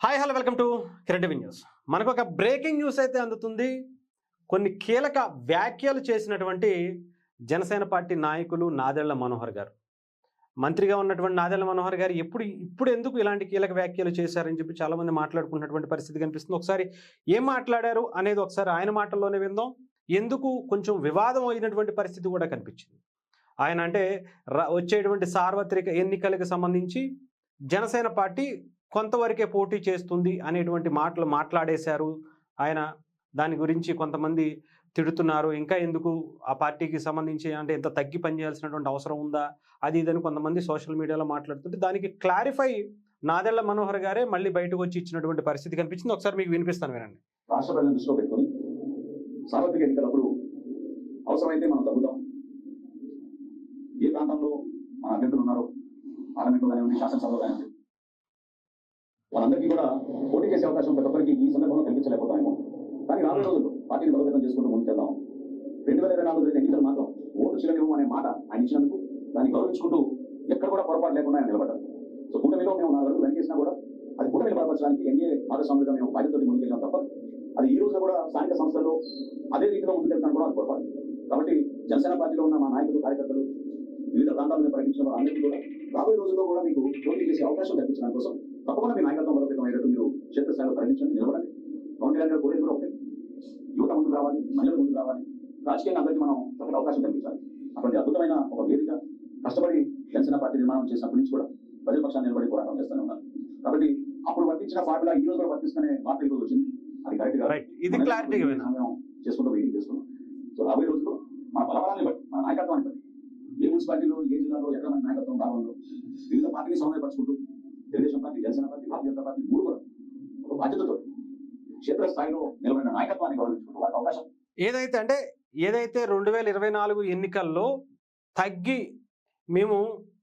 Hi hello welcome to Kiran TV news. మనకు ఒక breaking news అయితే అందుతుంది. కొన్ని కీలక వ్యాఖ్యలు చేసినటువంటి జనసేన పార్టీ నాయకులు నాదెళ్ల మనోహర్ గారు, మంత్రిగా ఉన్నటువంటి నాదెళ్ల మనోహర్ గారు ఇప్పుడు ఎందుకు ఇలాంటి కీలక వ్యాఖ్యలు చేశారని చెప్పి చాలామంది మాట్లాడుకున్నటువంటి పరిస్థితి కనిపిస్తుంది. ఒకసారి ఏం మాట్లాడారు అనేది ఒకసారి ఆయన మాటల్లోనే విందాం. ఎందుకు కొంచెం వివాదం అయినటువంటి పరిస్థితి కూడా కనిపించింది. ఆయన అంటే వచ్చేటువంటి సార్వత్రిక ఎన్నికలకు సంబంధించి జనసేన పార్టీ కొంతవరకే పోటీ చేస్తుంది అనేటువంటి మాటలు మాట్లాడేశారు ఆయన. దాని గురించి కొంతమంది తిడుతున్నారు. ఇంకా ఎందుకు ఆ పార్టీకి సంబంధించి అంటే ఇంత తగ్గి పనిచేయాల్సినటువంటి అవసరం ఉందా, అది ఇదని కొంతమంది సోషల్ మీడియాలో మాట్లాడుతుంటే దానికి క్లారిఫై నాదెళ్ల మనోహర్ గారే మళ్ళీ బయటకు వచ్చి ఇచ్చినటువంటి పరిస్థితి కనిపించింది. ఒకసారి మీకు వినిపిస్తాను, వినండి. రాష్ట్ర ప్రజలను దృష్టిలో పెట్టుకొని సార్వత్రిక ఎన్నికలప్పుడు అవసరమైతే మనం తగ్గుతాం. ఏ ప్రాంతంలో మన అభ్యర్థులు ఉన్నారో పార్లమెంట్లో కానివ్వండి, శాసనసభలో కానివ్వండి, వాళ్ళందరికీ కూడా పోటీ చేసే అవకాశం ప్రతి ఒక్కరికి ఈ సందర్భంలో కల్పించలేకపోతామేమో. కానీ రాబోయే రోజుల్లో పార్టీని బలోపేతం చేసుకుంటూ ముందుకెళ్దాం. 2024 జరిగిన ఎన్నికలు మాత్రం ఓటు చిరనివ్వం అనే మాట ఆయన ఇచ్చినందుకు దాన్ని గౌరవించుకుంటూ ఎక్కడ కూడా పొరపాటు లేకుండా ఆయన నిలబడ్డారు. సో కూటమిలో మేము 4 అడుగులు వెనకేసినా కూడా అది కూటమిని బలపరచడానికి ఎన్డీఏ భాగస్వాములుగా మేము బాధ్యతతో ముందుకెళ్ళాం తప్ప అది ఈ రోజున కూడా స్థానిక సంస్థల్లో అదే రీతిలో ముందుకెళ్తాను కూడా అది పొరపాటు. కాబట్టి జనసేన పార్టీలో ఉన్న మా నాయకులు, కార్యకర్తలు, వివిధ ప్రాంతాలను పర్యటించిన వారందరికీ కూడా రాబోయే రోజుల్లో కూడా మీకు పోటీ చేసే అవకాశం కల్పించడం కోసం తప్పకుండా మీ నాయకత్వం బలోపేతం అయ్యేటట్టు మీరు క్షేత్రస్థాయిలో పర్యటించండి, నిలబడండి. పవన్ కళ్యాణ్ గారు కోరేది కూడా ఒకటే, యువత ముందుకు రావాలి, మహిళలు ముందుకు రావాలి, రాజకీయంగా అందరికీ మనం చక్కటి అవకాశం కల్పించాలి. అటువంటి అద్భుతమైన ఒక వేదిక కష్టపడి జనసేన పార్టీ నిర్మాణం చేసినప్పటి నుంచి కూడా ప్రజల పక్షాన్ని నిలబడి పోరాటం చేస్తూనే ఉన్నారు. కాబట్టి అప్పుడు వర్తించిన ఫార్ములా ఈ రోజు కూడా వర్తిస్తూనే మాట ఈ రోజు వచ్చింది. అది కరెక్ట్ గా సమయం చేసుకుంటూ వెయిటింగ్ చేసుకున్నాం. సో రాబోయే రోజుల్లో మన బలబలాన్ని బట్టి, మన నాయకత్వాన్ని బట్టి, ఏ మున్సిపాలిటీలో, ఏ జిల్లాలో ఎక్కడ మన నాయకత్వం రావాలో వివిధ పార్టీని సమన్వయపరుచుకుంటూ Telugu Desam party, Janasena party, Bharatiya Janata party మూడు కూడా ఒక బాధ్యతతో క్షేత్రస్థాయిలో నిలబడిన నాయకత్వాన్ని గౌరవించుకుంటూ వారికి అవకాశం ఏదైతే 2024 ఎన్నికల్లో తగ్గి మేము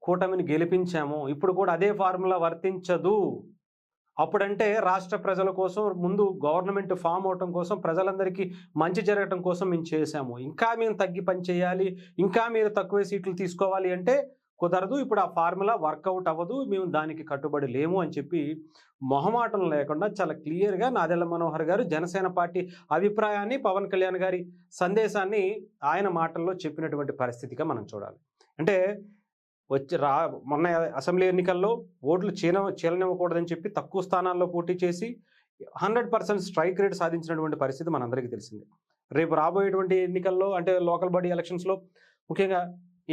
కూటమిని గెలిపించాము, ఇప్పుడు కూడా అదే ఫార్ములా వర్తించదు. అప్పుడంటే రాష్ట్ర ప్రజల కోసం, ముందు గవర్నమెంట్ ఫామ్ అవటం కోసం, ప్రజలందరికీ మంచి జరగటం కోసం మేము చేశాము. ఇంకా మేము తగ్గి పని చేయాలి, ఇంకా మీరు తక్కువ సీట్లు తీసుకోవాలి అంటే కుదరదు. ఇప్పుడు ఆ ఫార్ములా వర్కౌట్ అవ్వదు, మేము దానికి కట్టుబడి లేము అని చెప్పి మొహమాటం లేకుండా చాలా క్లియర్గా నాదెళ్ల మనోహర్ గారు జనసేన పార్టీ అభిప్రాయాన్ని, పవన్ కళ్యాణ్ గారి సందేశాన్ని ఆయన మాటల్లో చెప్పినటువంటి పరిస్థితిగా మనం చూడాలి. అంటే మొన్న అసెంబ్లీ ఎన్నికల్లో ఓట్లు చీలనివ్వకూడదని చెప్పి తక్కువ స్థానాల్లో పోటీ చేసి 100% స్ట్రైక్ రేట్ సాధించినటువంటి పరిస్థితి మనందరికీ తెలిసింది. రేపు రాబోయేటువంటి ఎన్నికల్లో అంటే లోకల్ బాడీ ఎలక్షన్స్లో ముఖ్యంగా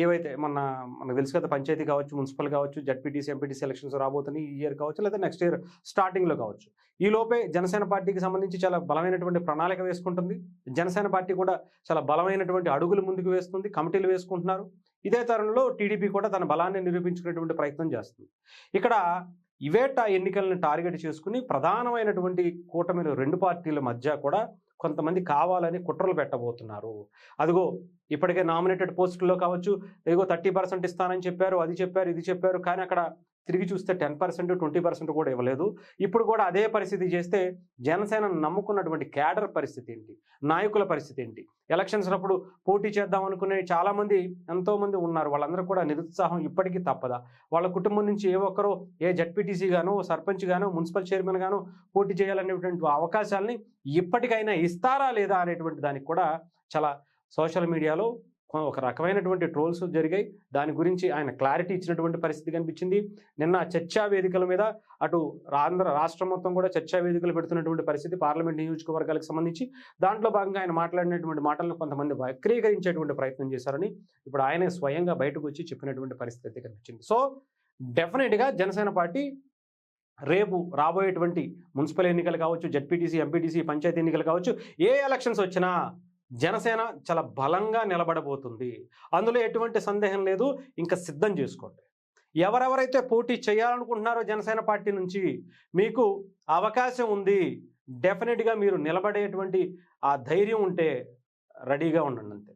ఏవైతే మనకు తెలుసు కదా, పంచాయతీ కావచ్చు, మున్సిపల్ కావచ్చు, జడ్పీటీసీ, ఎంపీటీసీ ఎలక్షన్స్ రాబోతున్నాయి ఈ ఇయర్ కావచ్చు, లేదా నెక్స్ట్ ఇయర్ స్టార్టింగ్లో కావచ్చు. ఈ లోపే జనసేన పార్టీకి సంబంధించి చాలా బలమైనటువంటి ప్రణాళిక వేసుకుంటుంది. జనసేన పార్టీ కూడా చాలా బలమైనటువంటి అడుగులు ముందుకు వేస్తుంది, కమిటీలు వేసుకుంటున్నారు. ఇదే తరుణంలో టీడీపీ కూడా తన బలాన్ని నిరూపించుకునేటువంటి ప్రయత్నం చేస్తుంది. ఇక్కడ ఇవేట ఎన్నికలను టార్గెట్ చేసుకుని ప్రధానమైనటువంటి కూటమిలో 2 పార్టీల మధ్య కూడా కొంతమంది కావాలని కుట్రలు పెట్టబోతున్నారు. అదిగో ఇప్పటికే నామినేటెడ్ పోస్టుల్లో కావచ్చు, ఏగో 30% ఇస్తానని చెప్పారు, అది చెప్పారు, ఇది చెప్పారు. కానీ అక్కడ తిరిగి చూస్తే 10%, 20% కూడా ఇవ్వలేదు. ఇప్పుడు కూడా అదే పరిస్థితి చేస్తే జనసేన నమ్ముకున్నటువంటి క్యాడర్ పరిస్థితి ఏంటి, నాయకుల పరిస్థితి ఏంటి? ఎలక్షన్స్ అప్పుడు పోటీ చేద్దాం అనుకునే చాలామంది, ఎంతోమంది ఉన్నారు. వాళ్ళందరూ కూడా నిరుత్సాహం ఇప్పటికీ తప్పదా? వాళ్ళ కుటుంబం నుంచి ఏ ఒక్కరో ఏ జడ్పీటీసీ గానో, సర్పంచ్ గానో, మున్సిపల్ చైర్మన్ గానో పోటీ చేయాలనేటువంటి అవకాశాలని ఇప్పటికైనా ఇస్తారా లేదా అనేటువంటి దానికి కూడా చాలా సోషల్ మీడియాలో ఒక రకమైనటువంటి ట్రోల్స్ జరిగాయి. దాని గురించి ఆయన క్లారిటీ ఇచ్చినటువంటి పరిస్థితి కనిపించింది. నిన్న చర్చా వేదికల మీద అటు రాష్ట్రం మొత్తం కూడా చర్చా వేదికలు పెడుతున్నటువంటి పరిస్థితి పార్లమెంట్ నియోజకవర్గాలకు సంబంధించి. దాంట్లో భాగంగా ఆయన మాట్లాడినటువంటి మాటలను కొంతమంది వక్రీకరించేటువంటి ప్రయత్నం చేశారని ఇప్పుడు ఆయనే స్వయంగా బయటకు వచ్చి చెప్పినటువంటి పరిస్థితి కనిపించింది. సో డెఫినెట్గా జనసేన పార్టీ రేపు రాబోయేటువంటి మున్సిపల్ ఎన్నికలు కావచ్చు, జడ్పీటీసీ, ఎంపీటీసీ, పంచాయతీ ఎన్నికలు కావచ్చు, ఏ ఎలక్షన్స్ వచ్చినా జనసేన చాలా బలంగా నిలబడబోతుంది. అందులో ఎటువంటి సందేహం లేదు. ఇంకా సిద్ధం చేసుకోండి. ఎవరెవరైతే పోటీ చేయాలనుకుంటున్నారో జనసేన పార్టీ నుంచి మీకు అవకాశం ఉంది. డెఫినెట్గా మీరు నిలబడేటువంటి ఆ ధైర్యం ఉంటే రెడీగా ఉండండి అంతే.